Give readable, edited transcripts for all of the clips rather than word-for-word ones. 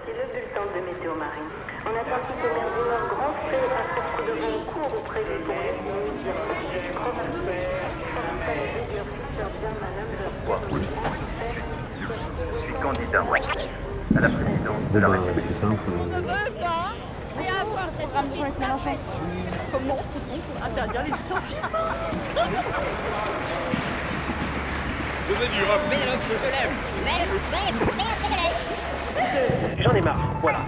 Voici le bulletin de météo marine. En Atlantique de mer du Nord, grand frais à force de vent court prévu pour midi, du crevassé. Force des futur bien madame Je suis candidat à la présidence de la République. C'est simple. On ne veut pas, c'est avoir cette ramener avec Mélenchon. Comment fait-on pour interdire les licenciements? Je veux du rock. J'en ai marre, voilà.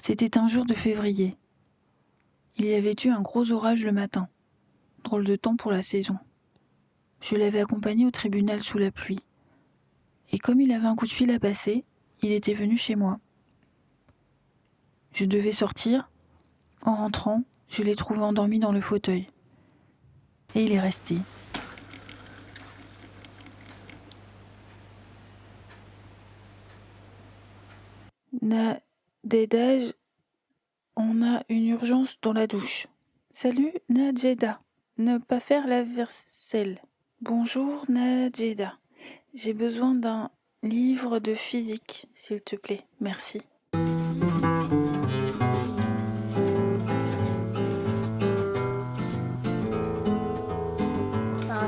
C'était un jour de février. Il y avait eu un gros orage le matin. Drôle de temps pour la saison. Je l'avais accompagné au tribunal sous la pluie. Et comme il avait un coup de fil à passer, il était venu chez moi. Je devais sortir. En rentrant, je l'ai trouvé endormi dans le fauteuil. Et il est resté. Nadéda, on a une urgence dans la douche. Salut Nadjeda, ne pas faire la vaisselle. Bonjour Nadjeda, j'ai besoin d'un livre de physique, s'il te plaît. Merci.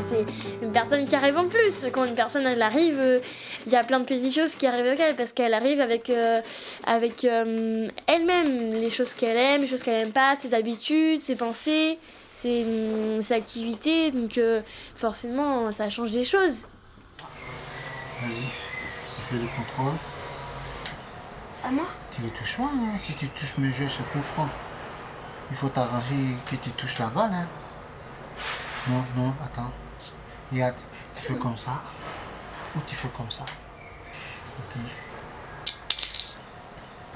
C'est une personne qui arrive en plus. Quand une personne elle arrive, il y a plein de petites choses qui arrivent avec elle parce qu'elle arrive avec elle-même, les choses qu'elle aime, les choses qu'elle aime pas, ses habitudes, ses pensées, ses activités. Donc forcément, ça change des choses. Vas-y, fais le contrôle. À moi? Tu les touches pas, hein. Si tu touches mes jeux, c'est coup franc. Il faut t'arranger que tu touches la balle. Hein. Non, attends. Regarde, tu fais comme ça. Ou tu fais comme ça. Ok.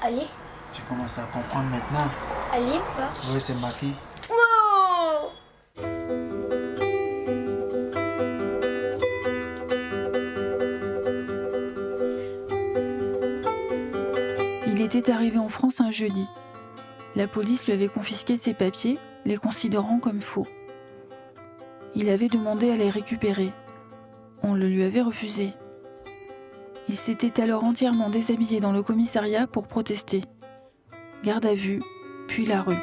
Allez. Tu commences à comprendre maintenant. Allez ou pas? Oui, c'est Maki. Wow! Il était arrivé en France un jeudi. La police lui avait confisqué ses papiers, les considérant comme faux. Il avait demandé à les récupérer. On le lui avait refusé. Il s'était alors entièrement déshabillé dans le commissariat pour protester. Garde à vue, puis la rue.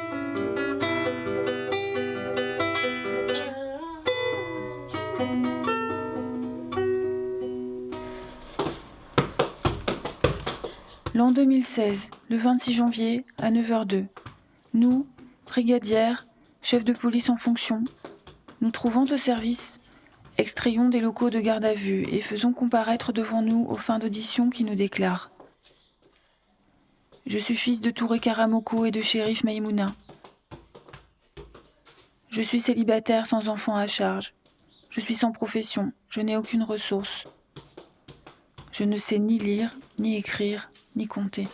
L'an 2016, le 26 janvier, à 9h02, nous, brigadières, chefs de police en fonction, nous trouvons au service, extrayons des locaux de garde à vue et faisons comparaître devant nous aux fins d'audition qui nous déclarent. Je suis fils de Touré Karamoko et de shérif Maïmouna. Je suis célibataire sans enfant à charge. Je suis sans profession, je n'ai aucune ressource. Je ne sais ni lire, ni écrire, ni compter.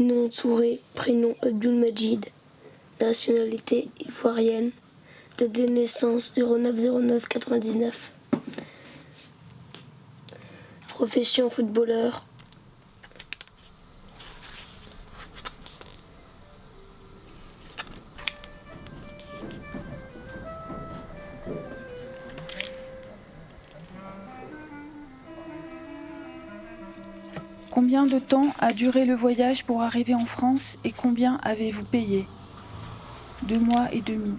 Nom Touré, prénom Abdul-Majid, nationalité ivoirienne, date de naissance 09-09-99. Profession footballeur. Combien de temps a duré le voyage pour arriver en France et combien avez-vous payé ? 2 mois et demi.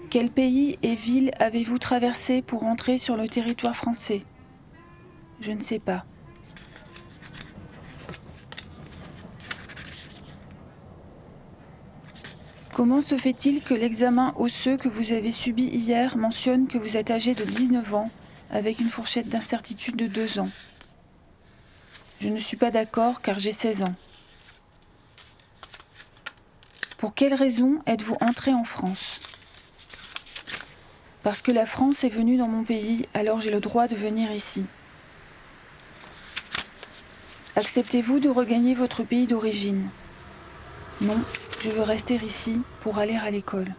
Quel pays et ville avez-vous traversé pour entrer sur le territoire français ? Je ne sais pas. Comment se fait-il que l'examen osseux que vous avez subi hier mentionne que vous êtes âgé de 19 ans avec une fourchette d'incertitude de 2 ans ? Je ne suis pas d'accord car j'ai 16 ans. Pour quelle raison êtes-vous entré en France ? Parce que la France est venue dans mon pays, alors j'ai le droit de venir ici. Acceptez-vous de regagner votre pays d'origine ? Non, je veux rester ici pour aller à l'école.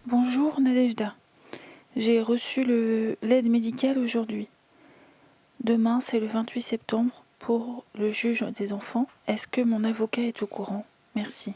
Bonjour Nadejda. J'ai reçu l'aide médicale aujourd'hui. Demain, c'est le 28 septembre pour le juge des enfants. Est-ce que mon avocat est au courant ? Merci.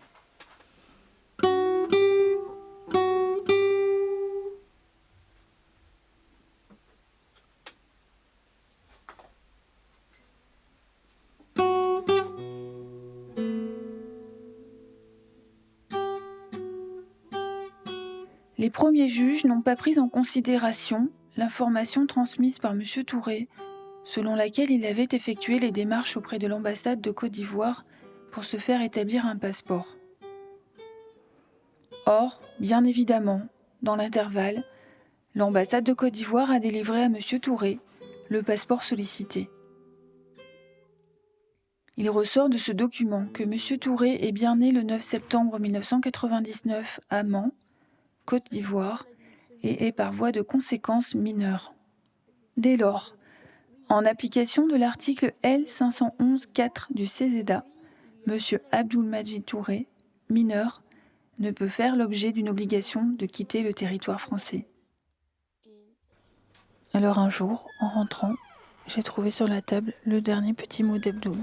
Les premiers juges n'ont pas pris en considération l'information transmise par M. Touré, selon laquelle il avait effectué les démarches auprès de l'ambassade de Côte d'Ivoire pour se faire établir un passeport. Or, bien évidemment, dans l'intervalle, l'ambassade de Côte d'Ivoire a délivré à M. Touré le passeport sollicité. Il ressort de ce document que M. Touré est bien né le 9 septembre 1999 à Mans, Côte d'Ivoire, et est par voie de conséquence mineur. Dès lors, en application de l'article L511-4 du CESEDA, M. Abdul-Majid Touré, mineur, ne peut faire l'objet d'une obligation de quitter le territoire français. Alors un jour, en rentrant, j'ai trouvé sur la table le dernier petit mot d'Abdoul.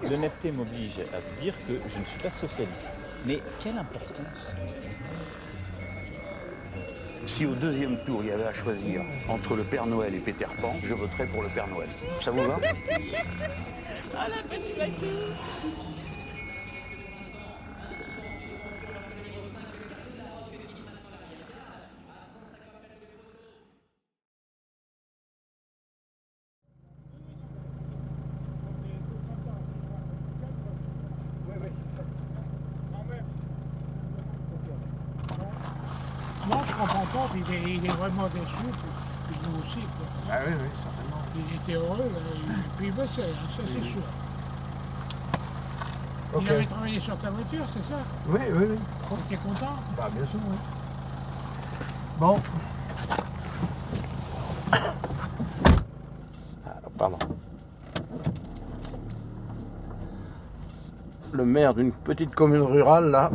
L'honnêteté m'oblige à vous dire que je ne suis pas socialiste. Mais quelle importance ? Si au deuxième tour, il y avait à choisir entre le Père Noël et Peter Pan, je voterais pour le Père Noël. Ça vous va ? Ah la petite vacuum. Non, je comprends pas, puis il est vraiment déçu, puis nous aussi, quoi. Ah oui, oui, certainement. Il était heureux, là, et puis il bossait, hein, ça c'est sûr. Ok. Il avait travaillé sur ta voiture, c'est ça? Oui, oui, oui. Tu étais content? Bah, bien sûr, oui. Bon. Pardon. Le maire d'une petite commune rurale, là,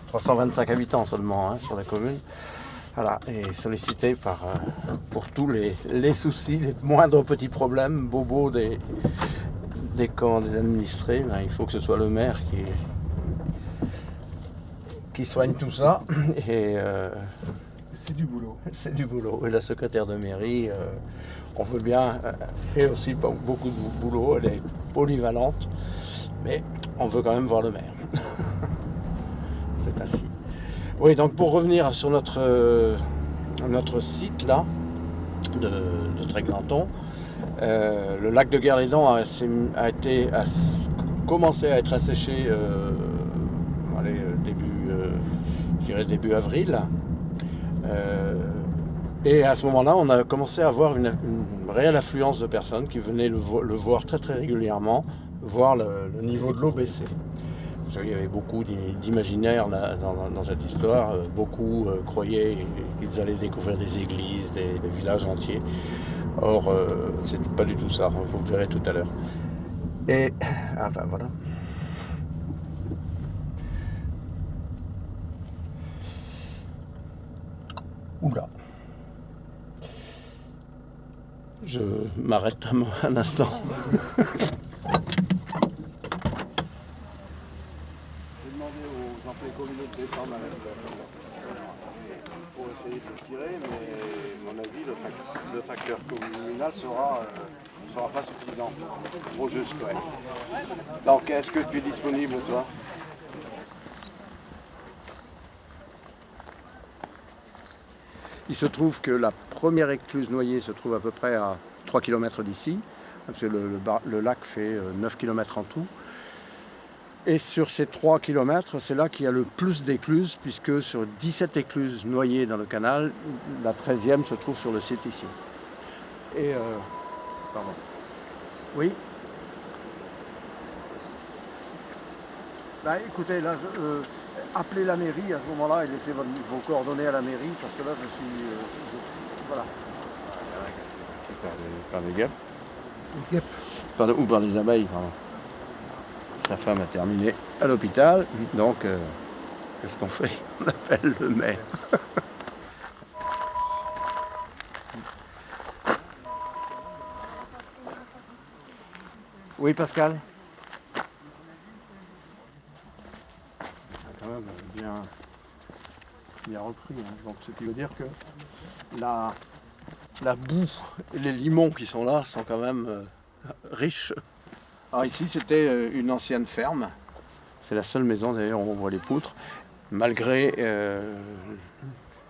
325 habitants seulement hein, sur la commune, voilà, est sollicité pour tous les soucis, les moindres petits problèmes, bobos des administrés. Ben, il faut que ce soit le maire qui soigne tout ça. Et c'est du boulot. C'est du boulot. Et la secrétaire de mairie, on veut bien, fait aussi beaucoup de boulot, elle est polyvalente, mais on veut quand même voir le maire. C'est ainsi. Oui, donc pour revenir sur notre site là, de Tréglanton, le lac de Guerlédan a commencé à être asséché début avril. Et à ce moment-là, on a commencé à avoir une réelle affluence de personnes qui venaient le voir très très régulièrement, voir le niveau de l'eau baisser. Parce qu'il y avait beaucoup d'imaginaires dans cette histoire. Beaucoup croyaient qu'ils allaient découvrir des églises, des villages entiers. Or, c'est pas du tout ça, vous le verrez tout à l'heure. Et, enfin voilà. Oula. Je m'arrête un instant. J'ai demandé aux employés communaux de descendre avec pour essayer de le tirer, mais à mon avis, le tracteur communal sera pas suffisant. Trop juste, ouais. Donc, est-ce que tu es disponible, toi? Il se trouve que la première écluse noyée se trouve à peu près à 3 km d'ici, parce que le lac fait 9 km en tout. Et sur ces 3 km, c'est là qu'il y a le plus d'écluses, puisque sur 17 écluses noyées dans le canal, la 13e se trouve sur le site ici. Et pardon. Oui. Bah écoutez, là, appelez la mairie à ce moment-là et laissez vos coordonnées à la mairie, parce que là, je suis... voilà. Par des guêpes. Des guêpes. Ou par les abeilles, pardon. Sa femme a terminé à l'hôpital, donc qu'est-ce qu'on fait? On appelle le maire. Oui, Pascal? Quand même bien repris. Hein. Donc, ce qui veut dire que la boue et les limons qui sont là sont quand même riches. Alors ici, c'était une ancienne ferme. C'est la seule maison, d'ailleurs, où on voit les poutres, malgré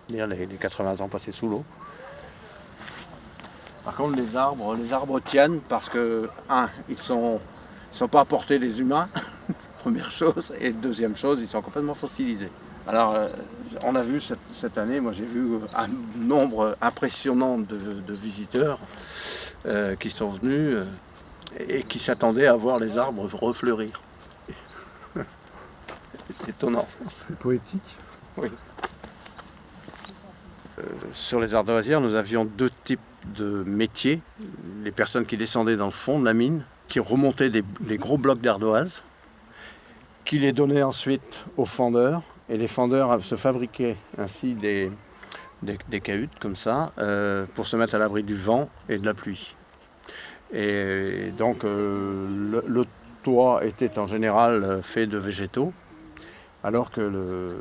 les 80 ans passés sous l'eau. Par contre, les arbres tiennent parce que, ils ne sont pas à portée des humains, première chose, et deuxième chose, ils sont complètement fossilisés. Alors, on a vu cette année, moi j'ai vu un nombre impressionnant de visiteurs qui sont venus et qui s'attendaient à voir les arbres refleurir. C'est étonnant. C'est poétique. Oui. Sur les ardoisières, nous avions deux types de métiers. Les personnes qui descendaient dans le fond de la mine, qui remontaient des gros blocs d'ardoise, qui les donnaient ensuite aux fendeurs. Et les fendeurs se fabriquaient ainsi des cahutes comme ça, pour se mettre à l'abri du vent et de la pluie. Et donc le toit était en général fait de végétaux, alors que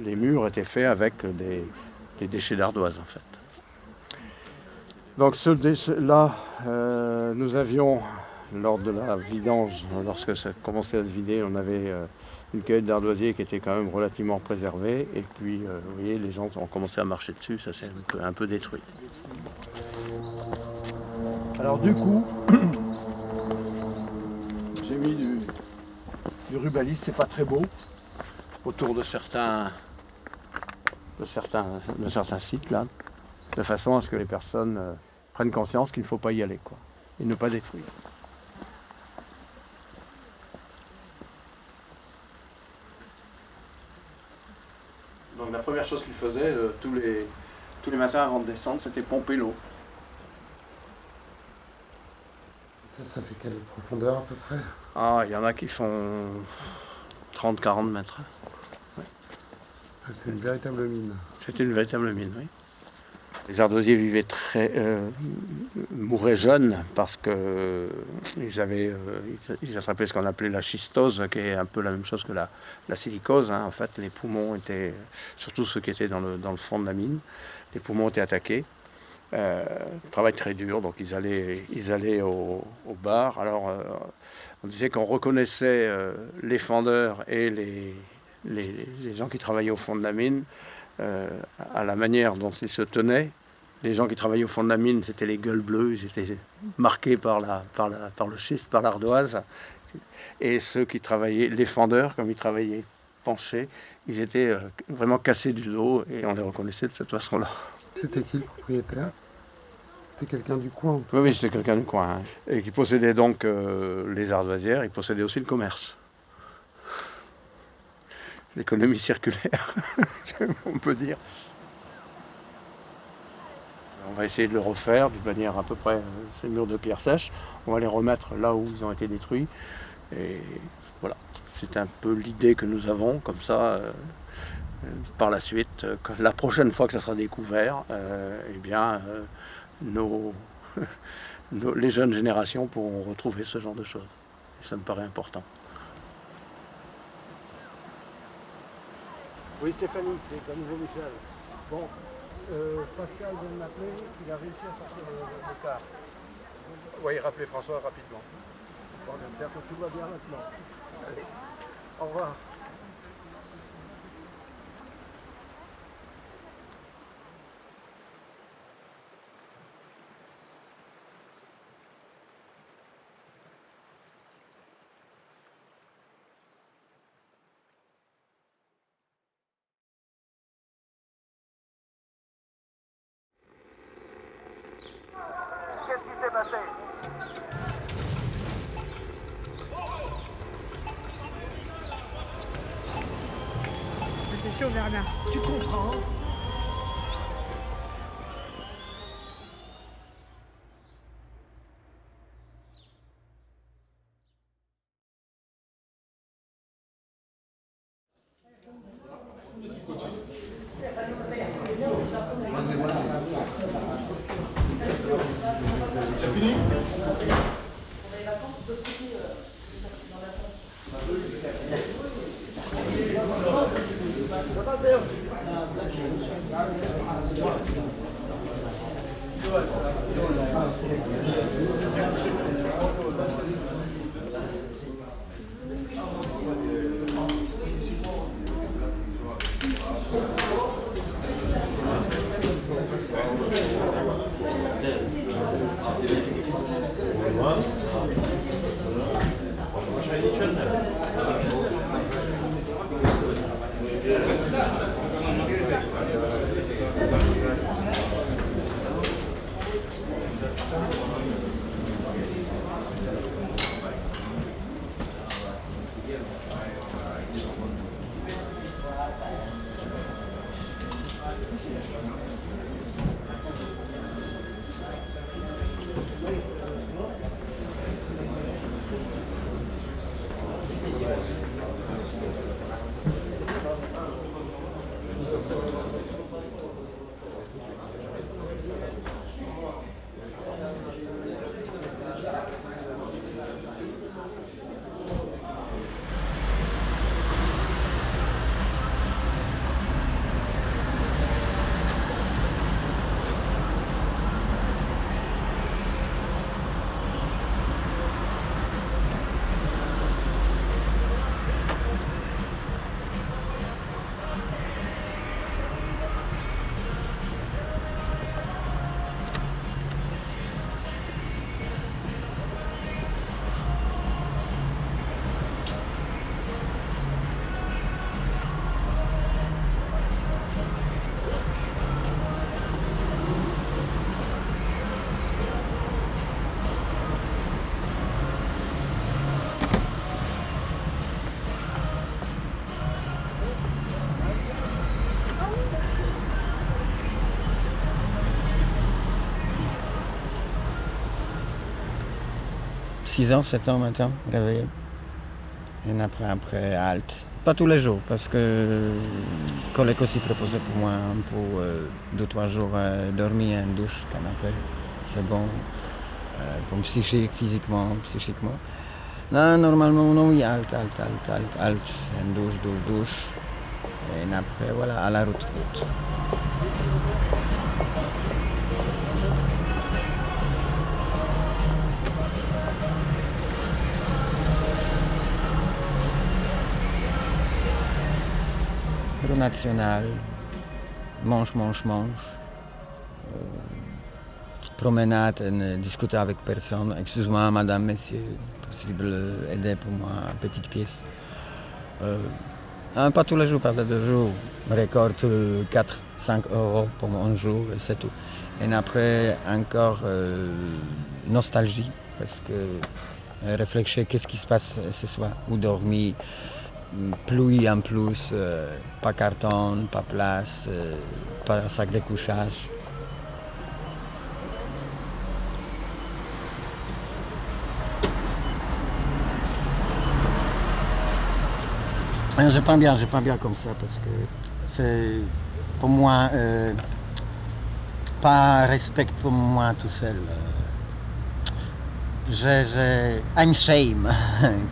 les murs étaient faits avec des déchets d'ardoise en fait. Donc là, nous avions, lors de la vidange, lorsque ça commençait à se vider, on avait une cahute d'ardoisier qui était quand même relativement préservée. Et puis, vous voyez, les gens ont commencé à marcher dessus, ça s'est un peu détruit. Alors du coup, j'ai mis du rubalis, c'est pas très beau, autour de certains sites là, de façon à ce que les personnes prennent conscience qu'il ne faut pas y aller, quoi, et ne pas détruire. première chose qu'il faisait tous les matins avant de descendre, c'était pomper l'eau. Ça fait quelle profondeur à peu près? Ah, il y en a qui font 30-40 mètres. Ouais. C'est une véritable mine. C'est une véritable mine, oui. Les ardoisiers vivaient mouraient jeunes parce que ils attrapaient ce qu'on appelait la schistose, qui est un peu la même chose que la silicose. Hein. En fait, les poumons étaient, surtout ceux qui étaient dans le fond de la mine, les poumons étaient attaqués. Travail très dur, donc ils allaient au bar. Alors, on disait qu'on reconnaissait les fendeurs et les gens qui travaillaient au fond de la mine à la manière dont ils se tenaient. Les gens qui travaillaient au fond de la mine, c'était les gueules bleues, ils étaient marqués par le schiste, par l'ardoise. Et ceux qui travaillaient, les fendeurs, comme ils travaillaient penchés, ils étaient vraiment cassés du dos et on les reconnaissait de cette façon-là. C'était qui le propriétaire? C'était quelqu'un du coin? Oui, c'était quelqu'un du coin. Hein. Et qui possédait donc les ardoisières, il possédait aussi le commerce. L'économie circulaire, on peut dire. On va essayer de le refaire d'une manière à peu près, ces murs de pierre sèche. On va les remettre là où ils ont été détruits. Et voilà, c'est un peu l'idée que nous avons, comme ça, par la suite, la prochaine fois que ça sera découvert, eh bien, les jeunes générations pourront retrouver ce genre de choses. Et ça me paraît important. Oui, Stéphanie, c'est à nouveau Michel. Bon, Pascal vient de m'appeler, il a réussi à sortir le car. Oui, rappelez François rapidement. Bon, j'espère que tout va bien maintenant. Allez, au revoir. Qu'est-ce qui s'est passé? C'est chaud, Bernard. Tu comprends? C'est fini? 6 ans, 7 ans maintenant, réveillé. Et après, halte. Pas tous les jours, parce que le collègue aussi proposait pour moi pour 2-3 jours dormir en douche, canapé. C'est bon, pour psychique, physiquement, psychiquement. Là, normalement, non, oui, halte, en douche. Et après, voilà, à la route. National, mange. Promenade et discuter avec personne. Excuse-moi, madame, monsieur, possible aider pour moi, petite pièce. Pas tous les jours, pas 2 jours. Récolte 4-5 euros pour un jour, et c'est tout. Et après, encore nostalgie, parce que réfléchir qu'est-ce qui se passe ce soir, où dormir. Pluie en plus, pas carton, pas place, pas sac de couchage. Je pas bien comme ça parce que c'est pour moi pas respect pour moi tout seul. I'm shame,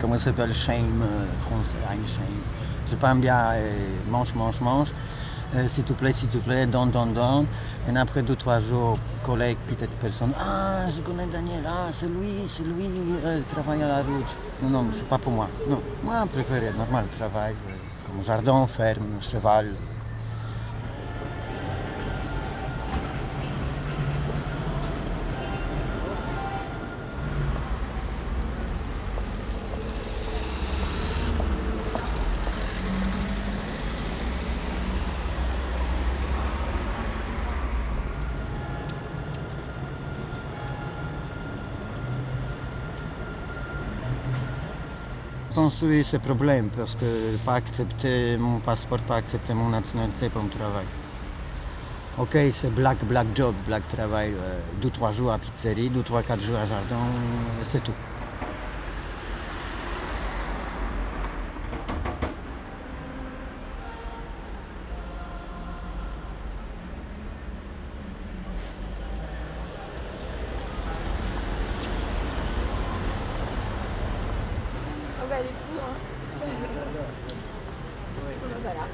comment ça s'appelle shame français, I'm shame. Je pas bien, mange, s'il te plaît, donne. Et après 2-3 jours, collègue, peut-être personne, je connais Daniel, c'est lui, il travaille à la route. Non, c'est pas pour moi. Non, moi, je préfère normal travail, comme jardin, ferme, cheval. Je pense que oui, c'est un problème parce que pas accepter mon passeport, pas accepter mon nationalité pour mon travail. Ok, c'est black job, black travail, 2-3 jours à pizzerie, 2-3-4 jours à jardin, c'est tout. Elle est fou, hein. Voilà.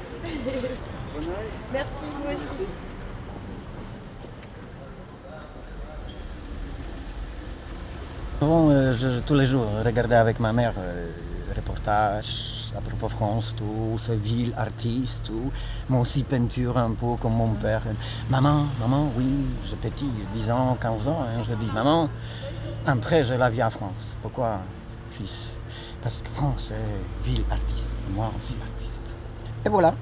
Merci, vous aussi. Avant, tous les jours, je regardais avec ma mère reportages à propos de France, tout, ces villes, artistes, tout. Moi aussi, peinture un peu comme mon père. Maman, oui, j'ai petit, 10 ans, 15 ans, je dis, maman, après, je la vie à France. Pourquoi, fils? Parce que France est ville artiste, et moi aussi artiste. Et voilà,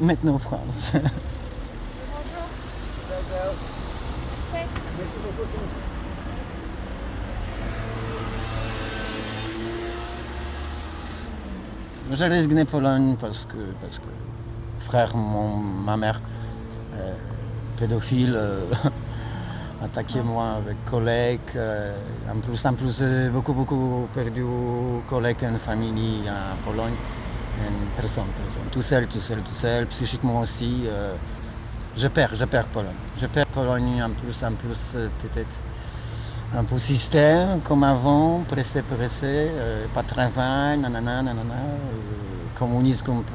maintenant France. Bonjour. Ciao. Faites. Merci beaucoup. Je résigne Pologne parce que frère, ma mère, pédophile, attaqué moi avec collègues. En plus beaucoup perdu collègues en famille en Pologne. Personne. Tout seul, psychiquement aussi. Je perds Pologne. Je perds Pologne en plus peut-être un peu système comme avant, pressé, pas de travail, nanana, communisme comme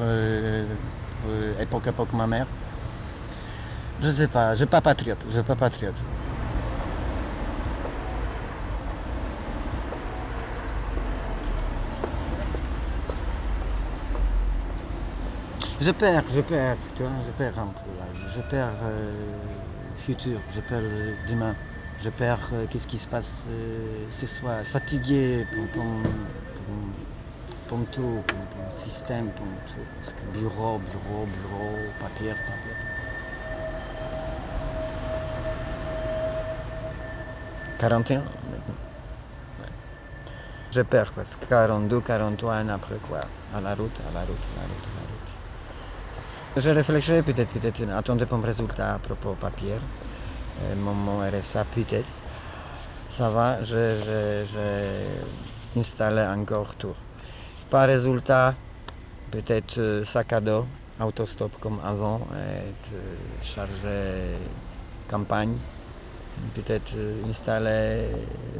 époque ma mère. Je sais pas, je suis pas patriote. Je perds, tu vois, je perds un peu là. Je perds futur, je perds demain. Je perds qu'est-ce qui se passe ce soir. Fatigué pour tout, pour le système, pour tout. Parce que bureau, papier. 41 maintenant. Ouais. Je perds parce que 42, 43 après quoi? À la route. Je réfléchirai peut-être, attendez pour le résultat à propos papier. Mon RSA peut-être. ça va, j'ai installé encore tout. Par résultat, peut-être sac à dos, autostop comme avant, et charger campagne, peut-être installer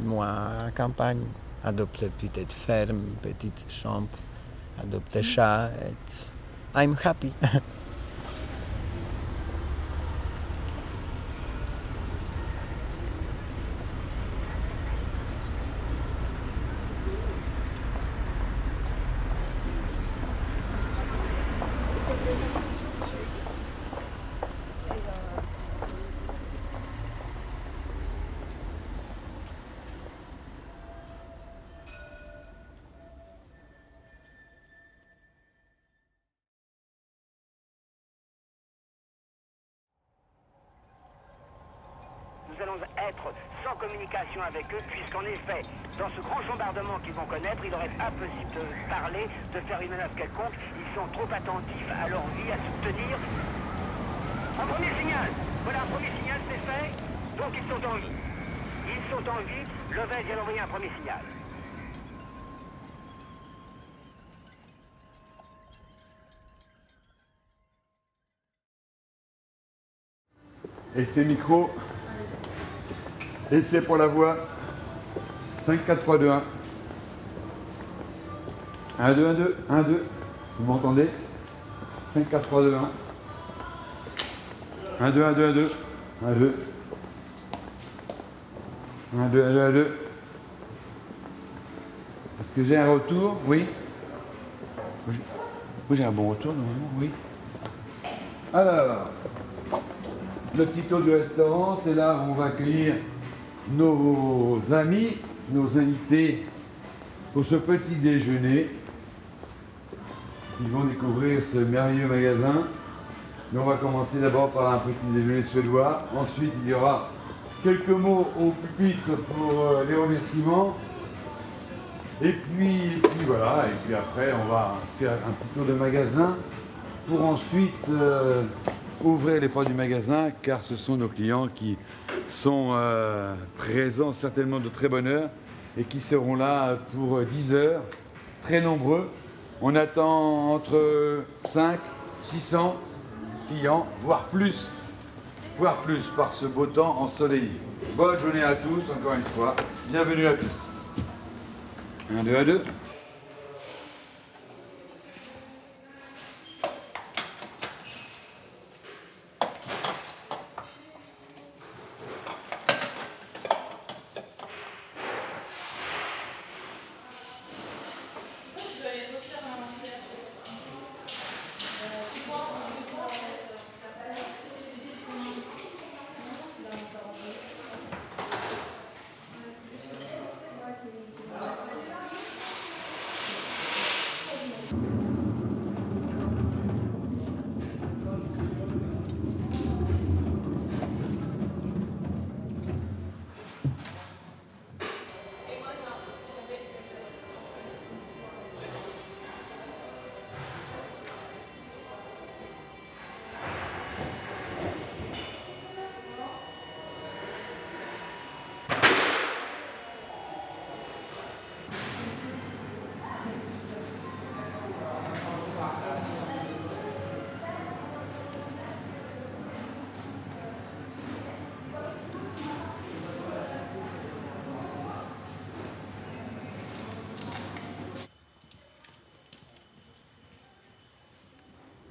moi à campagne, adopter peut-être ferme, petite chambre, adopter chat, et I'm happy. Nous allons être sans communication avec eux, puisqu'en effet, dans ce grand chambardement qu'ils vont connaître, il leur est impossible de parler, de faire une manœuvre quelconque. Ils sont trop attentifs à leur vie, à soutenir. Un premier signal. Voilà, un premier signal, c'est fait. Donc ils sont en vie. Ils sont en vie. Lovell vient d'envoyer un premier signal. Et c'est micro. Et c'est pour la voix. 5, 4, 3, 2, 1. 1, 2, 1, 2, 1, 2. Vous m'entendez? 5, 4, 3, 2, 1. 1, 2, 1, 2, 1, 2. 1, 2. 1, 2, 1, 2, 1, 2. Est-ce que j'ai un retour? Oui. Oui, j'ai un bon retour normalement, oui. Alors, le petit tour du restaurant, c'est là où on va accueillir nos amis, nos invités pour ce petit déjeuner. Ils vont découvrir ce merveilleux magasin. Mais on va commencer d'abord par un petit déjeuner suédois. Ensuite, il y aura quelques mots au pupitre pour les remerciements. Et puis voilà, et puis après on va faire un petit tour de magasin pour ensuite ouvrir les portes du magasin, car ce sont nos clients qui sont présents certainement de très bonne heure et qui seront là pour 10 heures, très nombreux. On attend entre 500 600 clients, voire plus par ce beau temps ensoleillé. Bonne journée à tous, encore une fois, bienvenue à tous. 1, 2, 1, 2.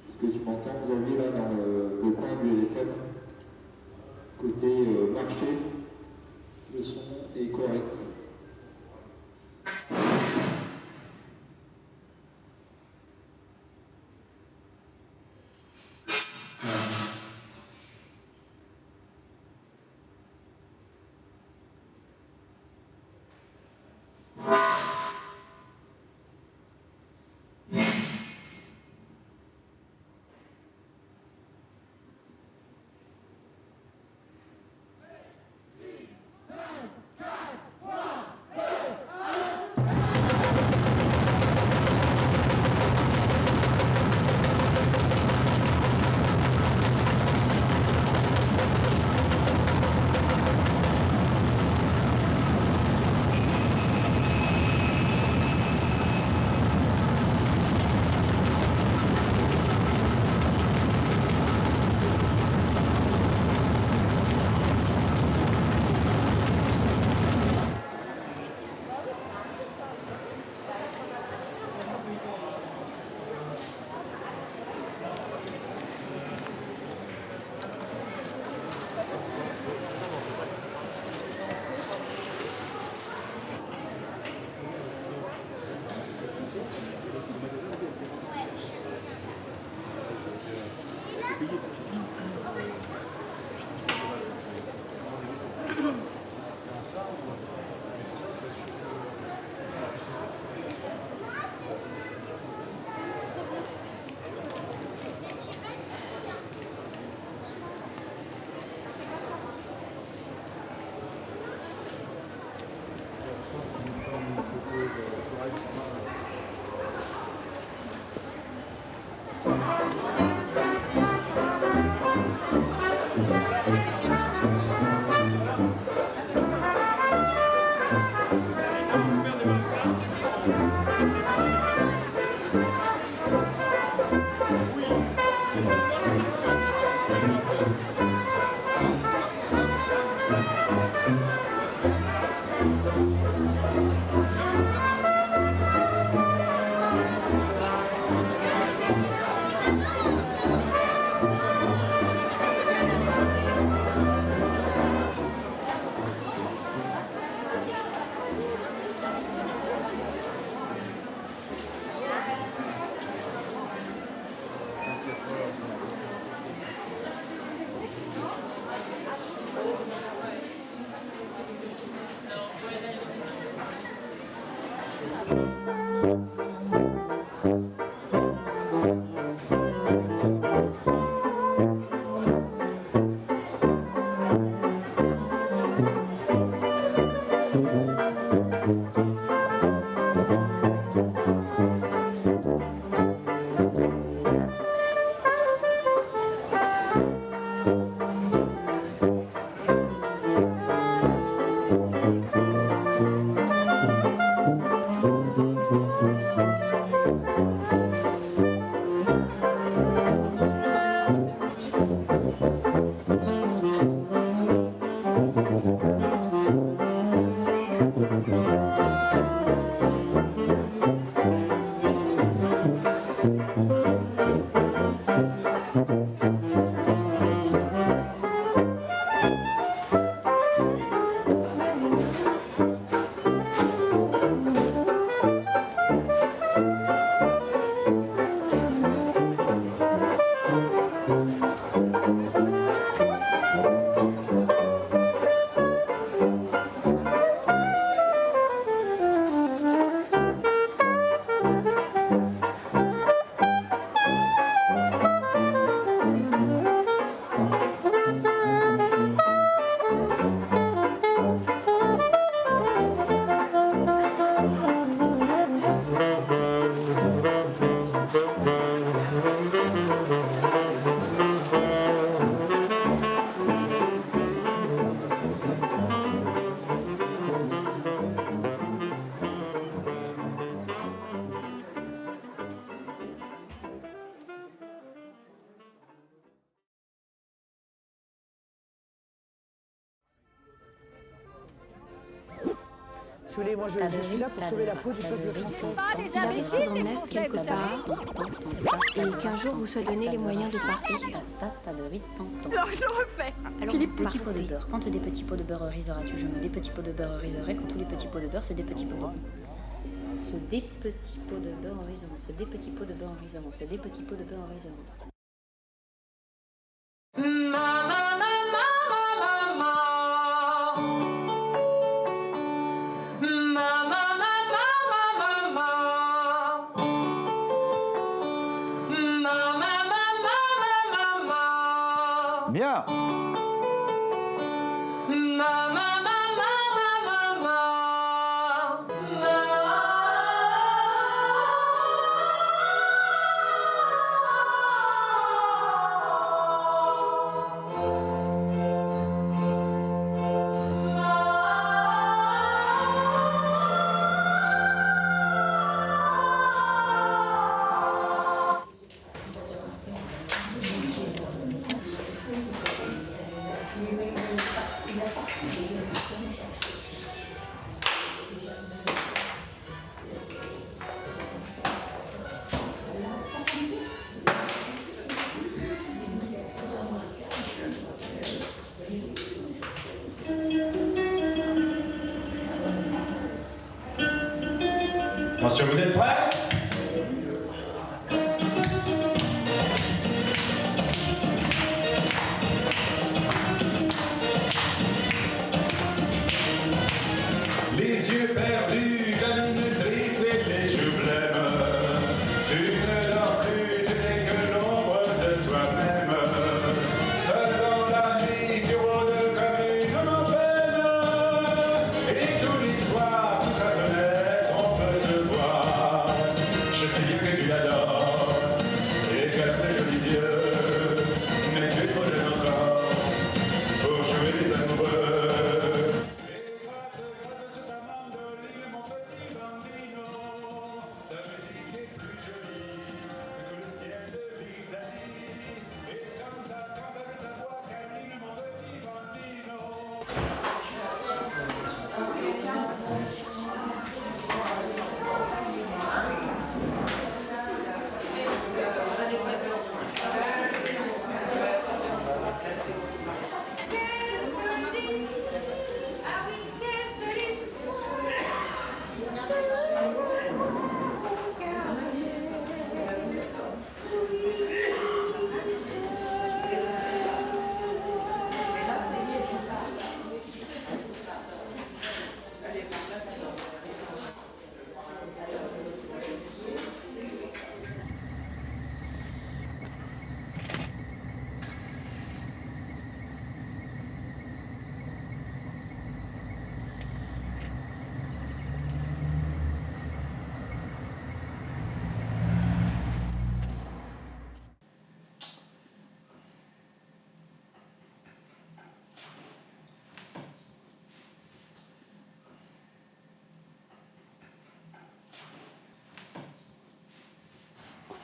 Ce que tu m'entends, vous avez là dans le coin du LSM, côté marché, le son est correct. Si vous voulez, moi je suis là pour sauver la peau du peuple français. Il arrive qu'on en naisse quelque part et qu'un jour vous soit donné les moyens de partir. Alors je le refais. Alors Philippe, vous petit pot de partez. beurre. Quand des petits pots de beurre riseras-tu? Je me des petits pots de beurre riserai. Quand tous les petits pots de beurre, c'est des petits pots de beurre. Ce des petits pots de beurre en riseront. Ce des petits pots de beurre en riseront. Ce des petits pots de beurre en riseront. Bien. Attention, vous êtes prêts? yeux perdus, la mine triste et les joues blêmes. Tu ne dors plus, tu n'es que l'ombre de toi-même. Seul dans la nuit, tu rôdes comme une peine. Et tous les soirs, sous sa fenêtre, on peut te voir. Je sais bien que tu l'adores et qu'elle a de jolis yeux, mais tu es trop jeune encore pour jouer les amoureux.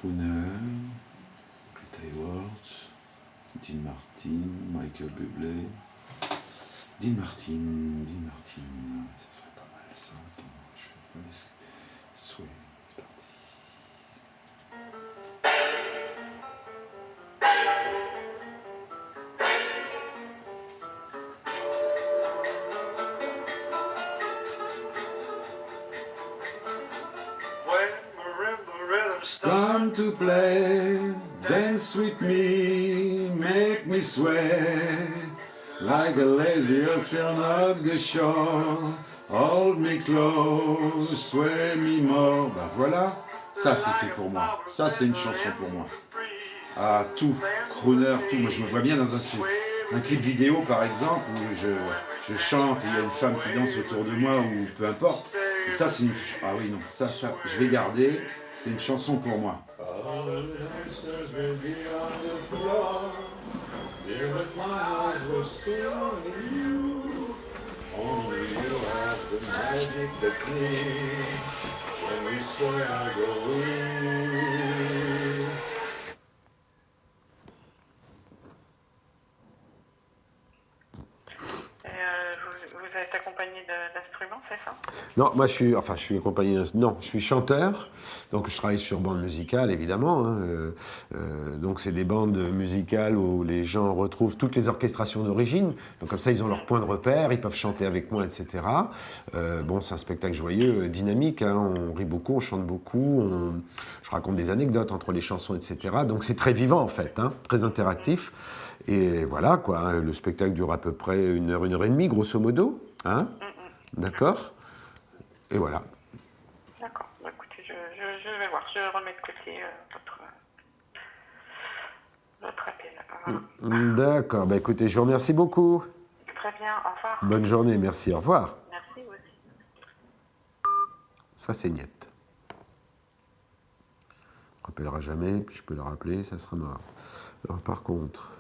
Crooner, Rita Hayworth, Dean Martin, Michael Bublé. Dean Martin, ça serait pas mal ça. Attends, je vais donner Sway, c'est parti. Time to play, dance with me, make me sway, like a lazy ocean of the shore, hold me close, sway me more. Ben voilà, ça c'est fait pour moi, ça c'est une chanson pour moi. Ah tout, crooner, tout, moi je me vois bien dans un clip vidéo par exemple, où je chante et il y a une femme qui danse autour de moi ou peu importe. Et ça c'est une... Ah oui non, ça, je vais garder. C'est une chanson pour moi. Vous êtes accompagné d'instruments, c'est ça? Non, moi je suis accompagné. Non, je suis chanteur, donc je travaille sur bande musicale évidemment. Hein, donc c'est des bandes musicales où les gens retrouvent toutes les orchestrations d'origine. Donc comme ça ils ont leur point de repère, ils peuvent chanter avec moi, etc. Bon, c'est un spectacle joyeux, dynamique. Hein, on rit beaucoup, on chante beaucoup, je raconte des anecdotes entre les chansons, etc. Donc c'est très vivant en fait, hein, très interactif. Et voilà quoi, hein, le spectacle dure à peu près 1 heure, 1 heure et demie, grosso modo. Hein, d'accord. Et voilà. D'accord. Bah, écoutez, je vais voir. Je remets de côté votre appel. Voilà. D'accord. Bah, écoutez, je vous remercie beaucoup. Très bien. Au revoir. Bonne journée. Merci. Au revoir. Merci, vous aussi. Ça, c'est Niette. On ne rappellera jamais, puis je peux le rappeler, ça sera marrant. Alors, par contre...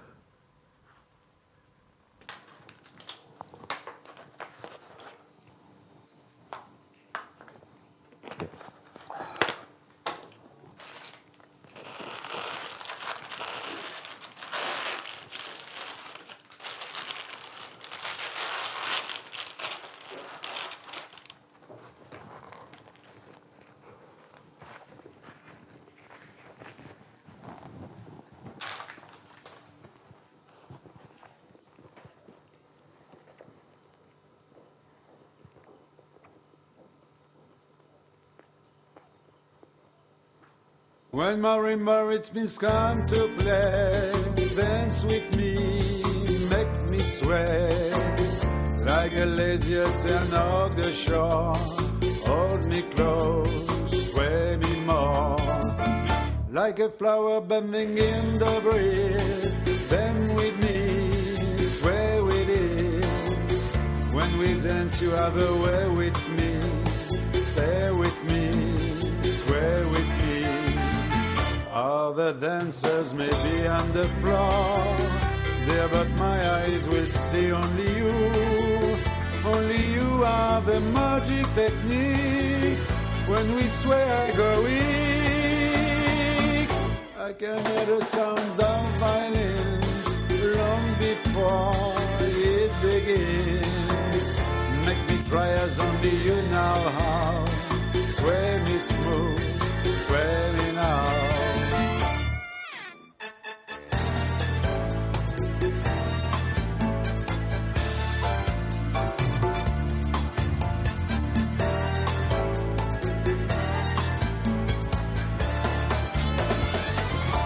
When marimba rhythms come to play, dance with me, make me sway, like a lazy sand of the shore. Hold me close, sway me more, like a flower bending in the breeze. Bend with me, sway with it. When we dance, you have a way with me. Stay with me, sway with me. Other dancers may be on the floor there, but my eyes will see only you. Only you have the magic technique. When we sway, I go weak. I can hear the sounds of violins long before it begins. Make me try as only you know how. Sway me smooth, sway me now.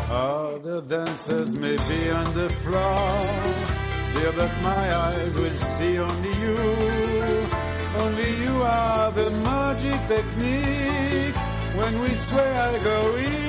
Other dancers may be on the floor, dear, but my eyes will see only you. Only you are the magic technique. When we sway, I go weak.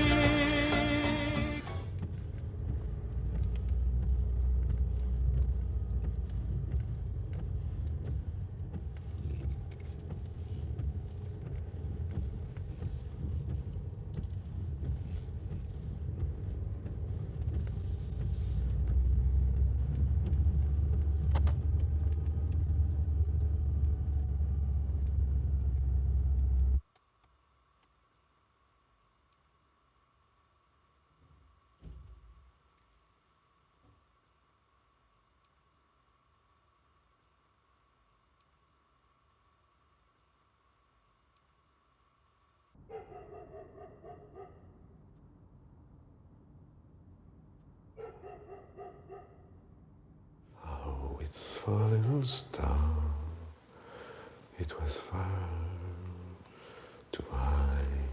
It's for a little star, it was far too high,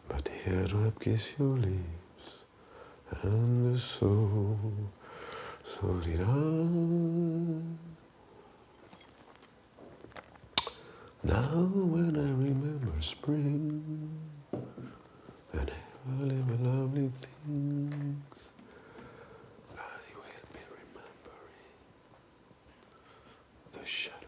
but here to kiss your lips, and so did I. Now when I remember spring, and ever lovely things, I will be remembering the shadow